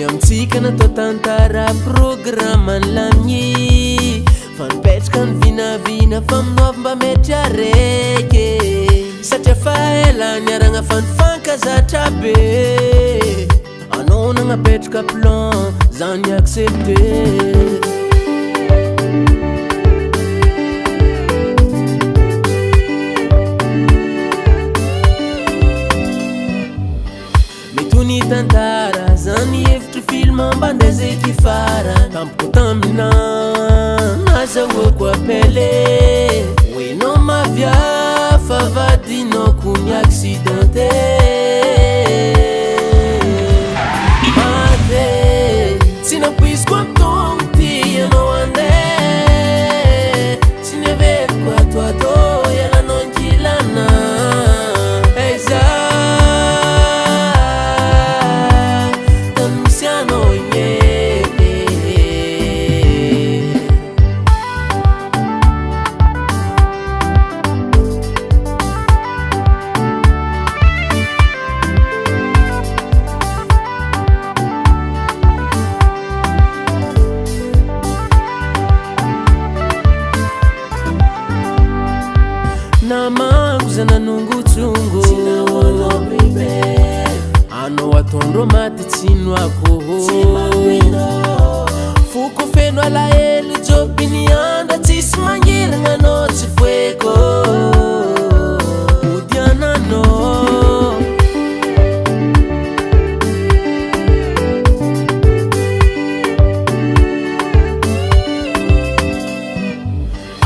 amitsika natao tantara programme lamigny fanipetraka ny vinavina fa minoavy mba mety araiky satria fa ela niaragna fa nifankazatra be anao nagnapetraka plan zany accepté Mitony tantara zany hevitry film mba ndezeky fara tampoko tamina nazahoako apele oenao mavia fa vadinao ny accidenté mate tsy nampoiziko amtogno ty anao andeha tsy neveriko atoato ialanao ankilana eza tanmisianao igny namango zananongotsongo anao atondro maty tsinoako foko feno alahelo jobiny andra tsisy mangiragna anao tsy foeko odiananao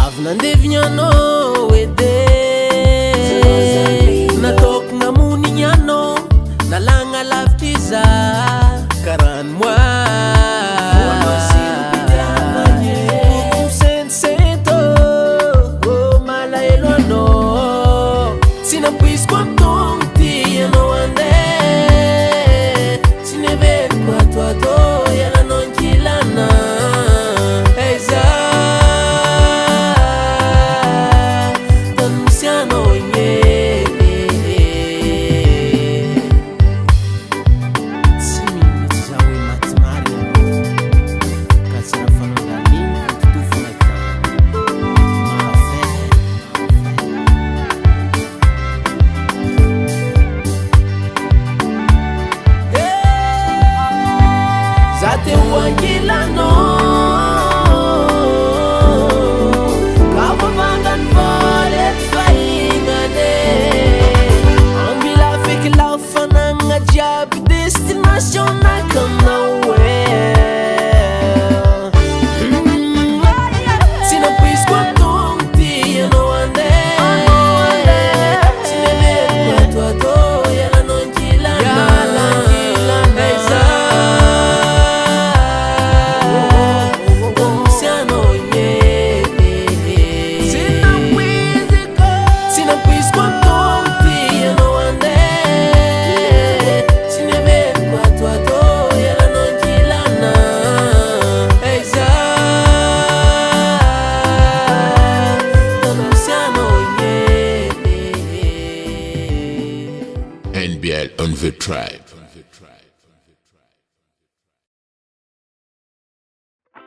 avy nandevigny anao ede nataoko namonigny anao nalagna lavitry za karany moi sentsento malahelo anao tsy nampoiziko amtogno ty anao andeha tsy neveriko atoato ialanao ankilana eza tanmisianao igny Zate uangilano Kava vangan valet faingane Ambila fik lau fananga jab destination na come nowhere Sina puis kwa tong ti ano ande Sina ver kwa to yala non kilana NBL on the tribe.